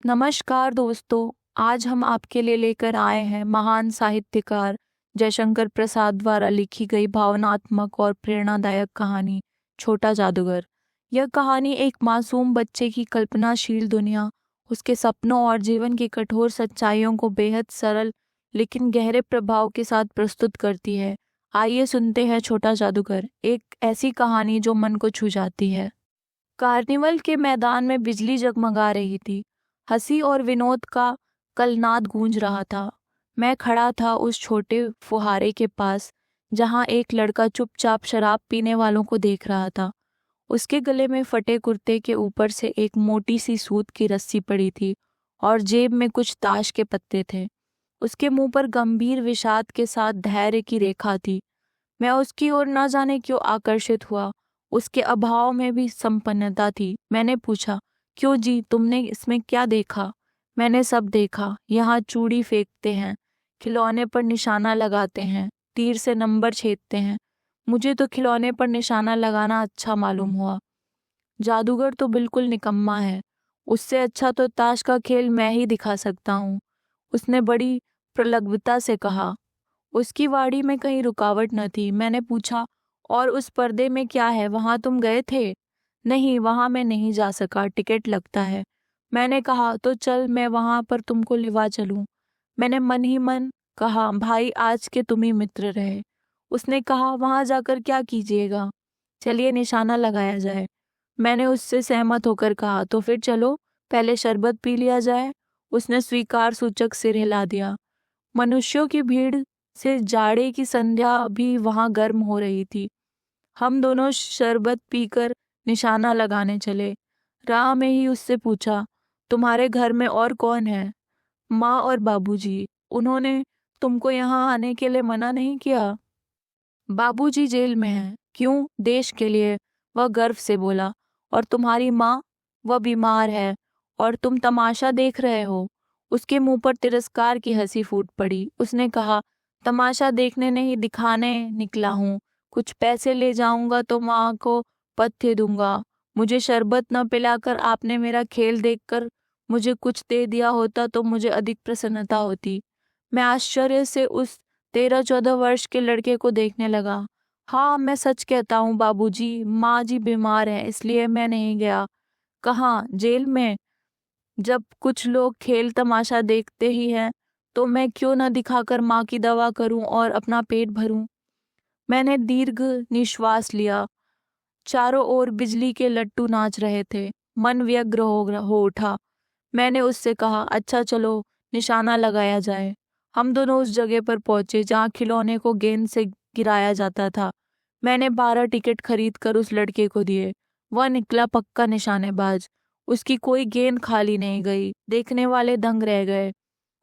नमस्कार दोस्तों। आज हम आपके लिए लेकर आए हैं महान साहित्यकार जयशंकर प्रसाद द्वारा लिखी गई भावनात्मक और प्रेरणादायक कहानी छोटा जादूगर। यह कहानी एक मासूम बच्चे की कल्पनाशील दुनिया, उसके सपनों और जीवन की कठोर सच्चाइयों को बेहद सरल लेकिन गहरे प्रभाव के साथ प्रस्तुत करती है। आइए सुनते हैं छोटा जादूगर, एक ऐसी कहानी जो मन को छू जाती है। कार्निवल के मैदान में बिजली जगमगा रही थी। हंसी और विनोद का कलनाद गूंज रहा था। मैं खड़ा था उस छोटे फुहारे के पास जहां एक लड़का चुपचाप शराब पीने वालों को देख रहा था। उसके गले में फटे कुर्ते के ऊपर से एक मोटी सी सूत की रस्सी पड़ी थी और जेब में कुछ ताश के पत्ते थे। उसके मुंह पर गंभीर विषाद के साथ धैर्य की रेखा थी। मैं उसकी ओर न जाने क्यों आकर्षित हुआ। उसके अभाव में भी संपन्नता थी। मैंने पूछा, क्यों जी, तुमने इसमें क्या देखा? मैंने सब देखा। यहाँ चूड़ी फेंकते हैं, खिलौने पर निशाना लगाते हैं, तीर से नंबर छेदते हैं। मुझे तो खिलौने पर निशाना लगाना अच्छा मालूम हुआ। जादूगर तो बिल्कुल निकम्मा है। उससे अच्छा तो ताश का खेल मैं ही दिखा सकता हूँ, उसने बड़ी प्रलग्नता से कहा। उसकी वाड़ी में कहीं रुकावट न थी। मैंने पूछा, और उस पर्दे में क्या है? वहां तुम गए थे? नहीं, वहां मैं नहीं जा सका, टिकट लगता है। मैंने कहा, तो चल मैं वहां पर तुमको लिवा चलूं। मैंने मन ही मन कहा, भाई आज के तुम ही मित्र रहे। उसने कहा, वहां जाकर क्या कीजिएगा? चलिए निशाना लगाया जाए। मैंने उससे सहमत होकर कहा, तो फिर चलो पहले शरबत पी लिया जाए। उसने स्वीकार सूचक सिर हिला दिया। मनुष्यों की भीड़ से जाड़े की संध्या भी वहां गर्म हो रही थी। हम दोनों शरबत पीकर निशाना लगाने चले। राह में ही उससे पूछा, तुम्हारे घर में और कौन है? माँ और बाबूजी। उन्होंने तुमको यहाँ आने के लिए मना नहीं किया? बाबूजी जेल में हैं। क्यों? देश के लिए, वह गर्व से बोला। और तुम्हारी माँ? वह बीमार है और तुम तमाशा देख रहे हो। उसके मुंह पर तिरस्कार की हंसी फूट पड़ी। उसने कहा, तमाशा देखने नहीं दिखाने निकला हूँ। कुछ पैसे ले जाऊंगा तो माँ को पथ्य दूंगा। मुझे शरबत न पिलाकर आपने मेरा खेल देखकर मुझे कुछ दे दिया होता तो मुझे अधिक प्रसन्नता होती। मैं आश्चर्य से उस 13-14 वर्ष के लड़के को देखने लगा। हाँ, मैं सच कहता हूँ बाबूजी, माँ जी बीमार है इसलिए मैं नहीं गया। कहाँ? जेल में। जब कुछ लोग खेल तमाशा देखते ही हैं तो मैं क्यों न दिखाकर माँ की दवा करूं और अपना पेट भरूं। मैंने दीर्घ निश्वास लिया। चारों ओर बिजली के लट्टू नाच रहे थे। मन व्यग्र हो उठा। मैंने उससे कहा, अच्छा चलो निशाना लगाया जाए। हम दोनों उस जगह पर पहुंचे जहां खिलौने को गेंद से गिराया जाता था। मैंने 12 टिकट खरीद कर उस लड़के को दिए। वह निकला पक्का निशानेबाज। उसकी कोई गेंद खाली नहीं गई। देखने वाले दंग रह गए।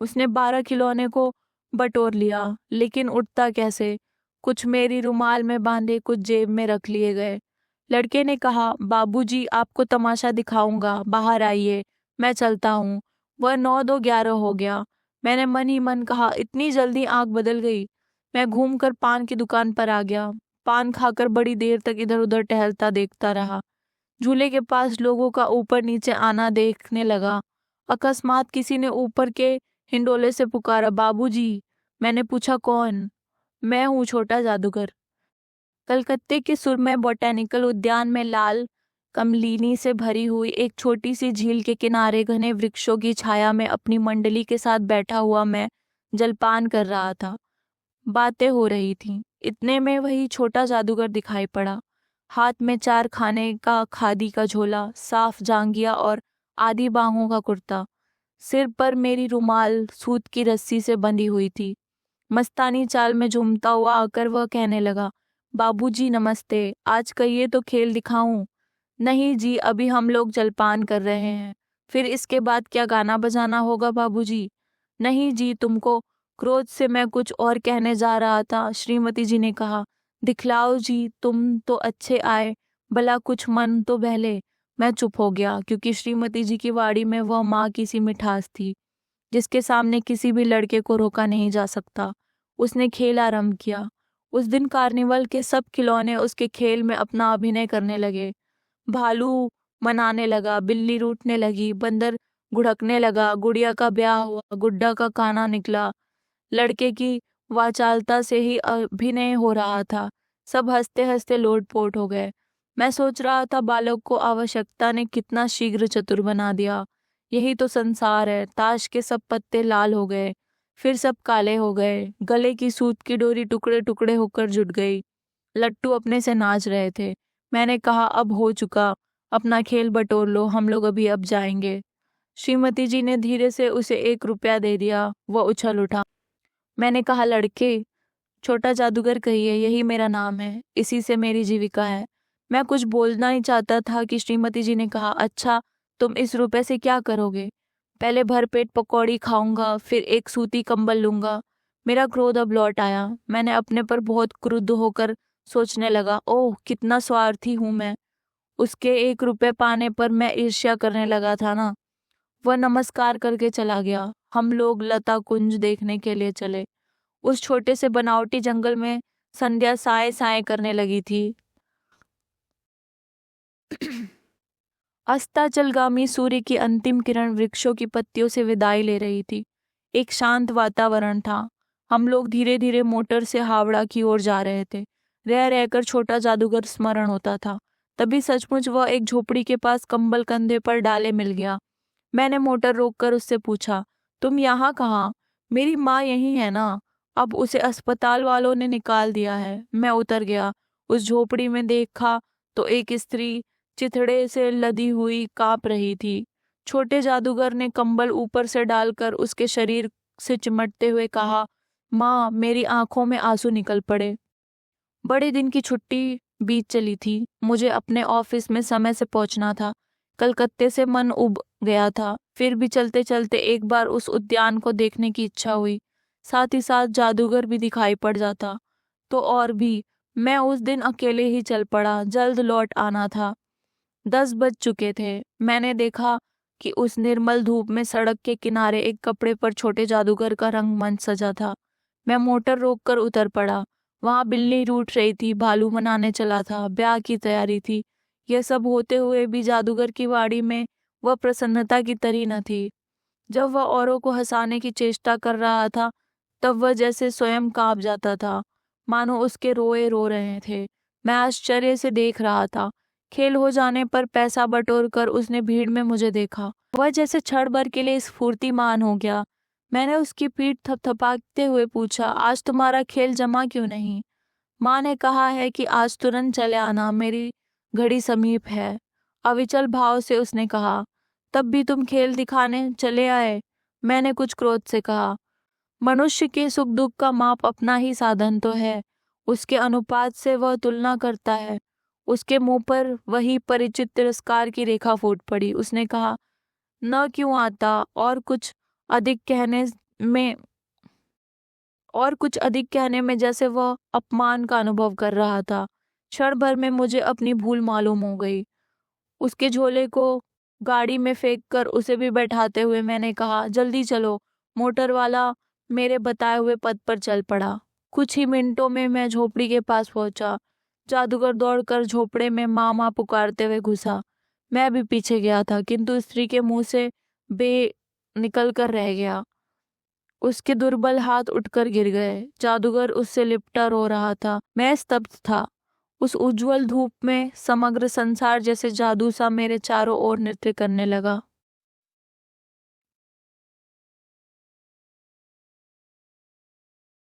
उसने 12 खिलौने को बटोर लिया, लेकिन उठता कैसे? कुछ मेरी रुमाल में बांधे, कुछ जेब में रख लिए गए। लड़के ने कहा, बाबूजी आपको तमाशा दिखाऊंगा, बाहर आइए, मैं चलता हूँ। वह 9-2-11 हो गया। मैंने मन ही मन कहा, इतनी जल्दी आंख बदल गई। मैं घूमकर पान की दुकान पर आ गया। पान खाकर बड़ी देर तक इधर उधर टहलता देखता रहा। झूले के पास लोगों का ऊपर नीचे आना देखने लगा। अकस्मात किसी ने ऊपर के हिंडोले से पुकारा, बाबूजी। मैंने पूछा, कौन? मैं हूँ, छोटा जादूगर। कलकत्ते के सुरमय बॉटेनिकल उद्यान में लाल कमलीनी से भरी हुई एक छोटी सी झील के किनारे घने वृक्षों की छाया में अपनी मंडली के साथ बैठा हुआ मैं जलपान कर रहा था। बातें हो रही थीं। इतने में वही छोटा जादूगर दिखाई पड़ा। हाथ में 4 खाने का खादी का झोला, साफ जांघिया और आधी बाहों का कुर्ता। सिर पर मेरी रुमाल सूत की रस्सी से बंधी हुई थी। मस्तानी चाल में झूमता हुआ आकर वह कहने लगा, बाबूजी नमस्ते, आज कहिए तो खेल दिखाऊं? नहीं जी, अभी हम लोग जलपान कर रहे हैं। फिर इसके बाद क्या गाना बजाना होगा बाबूजी? नहीं जी, तुमको। क्रोध से मैं कुछ और कहने जा रहा था। श्रीमती जी ने कहा, दिखलाओ जी, तुम तो अच्छे आए, भला कुछ मन तो बहले। मैं चुप हो गया, क्योंकि श्रीमती जी की वाड़ी में वह माँ की सी मिठास थी जिसके सामने किसी भी लड़के को रोका नहीं जा सकता। उसने खेल आरंभ किया। उस दिन कार्निवल के सब खिलौने उसके खेल में अपना अभिनय करने लगे। भालू मनाने लगा, बिल्ली रूठने लगी, बंदर गुड़कने लगा। गुड़िया का ब्याह हुआ, गुड्डा का खाना निकला। लड़के की वाचालता से ही अभिनय हो रहा था। सब हंसते हंसते लोटपोट हो गए। मैं सोच रहा था बालक को आवश्यकता ने कितना शीघ्र चतुर बना दिया। यही तो संसार है। ताश के सब पत्ते लाल हो गए, फिर सब काले हो गए। गले की सूत की डोरी टुकड़े टुकड़े होकर जुट गई। लट्टू अपने से नाच रहे थे। मैंने कहा, अब हो चुका, अपना खेल बटोर लो, हम लोग अभी अब जाएंगे। श्रीमती जी ने धीरे से उसे 1 रुपया दे दिया। वह उछल उठा। मैंने कहा, लड़के, छोटा जादूगर कहिए, यही मेरा नाम है, इसी से मेरी जीविका है। मैं कुछ बोलना ही चाहता था कि श्रीमती जी ने कहा, अच्छा, तुम इस रुपए से क्या करोगे? पहले भरपेट पकौड़ी खाऊंगा, फिर एक सूती कंबल लूंगा। मेरा क्रोध अब लौट आया। मैंने अपने पर बहुत क्रुद्ध होकर सोचने लगा, ओह, कितना स्वार्थी हूं मैं। उसके 1 रुपए पाने पर मैं ईर्ष्या करने लगा था ना। वह नमस्कार करके चला गया। हम लोग लता कुंज देखने के लिए चले। उस छोटे से बनावटी जंगल में संध्या साए साए करने लगी थी। अस्ताचलगामी सूर्य की अंतिम किरण वृक्षों की पत्तियों से विदाई ले रही थी। एक शांत वातावरण था। हम लोग धीरे धीरे मोटर से हावड़ा की ओर जा रहे थे। रह रहकर छोटा जादूगर स्मरण होता था। तभी सचमुच वह एक झोपड़ी के पास कंबल कंधे पर डाले मिल गया। मैंने मोटर रोककर उससे पूछा, तुम यहाँ कहाँ? मेरी माँ यही है ना? अब उसे अस्पताल वालों ने निकाल दिया है। मैं उतर गया। उस झोपड़ी में देखा तो एक स्त्री चिथड़े से लदी हुई कांप रही थी। छोटे जादूगर ने कंबल ऊपर से डालकर उसके शरीर से चिमटते हुए कहा, माँ, मेरी आंखों में आंसू निकल पड़े। बड़े दिन की छुट्टी बीत चली थी। मुझे अपने ऑफिस में समय से पहुंचना था। कलकत्ते से मन उब गया था। फिर भी चलते चलते एक बार उस उद्यान को देखने की इच्छा हुई। साथ ही साथ जादूगर भी दिखाई पड़ जाता तो और भी। मैं उस दिन अकेले ही चल पड़ा। जल्द लौट आना था। 10 बज चुके थे। मैंने देखा कि उस निर्मल धूप में सड़क के किनारे एक कपड़े पर छोटे जादूगर का रंगमंच सजा था। मैं मोटर रोककर उतर पड़ा। वहां बिल्ली रूठ रही थी, भालू मनाने चला था, ब्याह की तैयारी थी। यह सब होते हुए भी जादूगर की वाड़ी में वह प्रसन्नता की तरी न थी। जब वह औरों को हंसाने की चेष्टा कर रहा था, तब वह जैसे स्वयं कांप जाता था, मानो उसके रोए रो रहे थे। मैं आश्चर्य से देख रहा था। खेल हो जाने पर पैसा बटोर कर उसने भीड़ में मुझे देखा। वह जैसे क्षण भर के लिए स्फूर्तिमान हो गया। मैंने उसकी पीठ थपथपाते हुए पूछा, आज तुम्हारा खेल जमा क्यों नहीं? माँ ने कहा है कि आज तुरंत चले आना, मेरी घड़ी समीप है। अविचल भाव से उसने कहा। तब भी तुम खेल दिखाने चले आए? मैंने कुछ क्रोध से कहा। मनुष्य के सुख दुख का माप अपना ही साधन तो है, उसके अनुपात से वह तुलना करता है। उसके मुंह पर वही परिचित तिरस्कार की रेखा फूट पड़ी। उसने कहा, न क्यों आता? में और कुछ अधिक कहने में जैसे वह अपमान का अनुभव कर रहा था। क्षण भर में मुझे अपनी भूल मालूम हो गई। उसके झोले को गाड़ी में फेंक कर उसे भी बैठाते हुए मैंने कहा, जल्दी चलो। मोटर वाला मेरे बताए हुए पथ पर चल पड़ा। कुछ ही मिनटों में मैं झोपड़ी के पास पहुंचा। जादूगर दौड़कर झोपड़े में माँ माँ पुकारते हुए घुसा। मैं भी पीछे गया था, किंतु स्त्री के मुंह से बे निकल कर रह गया। उसके दुर्बल हाथ उठकर गिर गए। जादूगर उससे लिपटा रो रहा था। मैं स्तब्ध था। उस उज्जवल धूप में समग्र संसार जैसे जादू सा मेरे चारों ओर नृत्य करने लगा।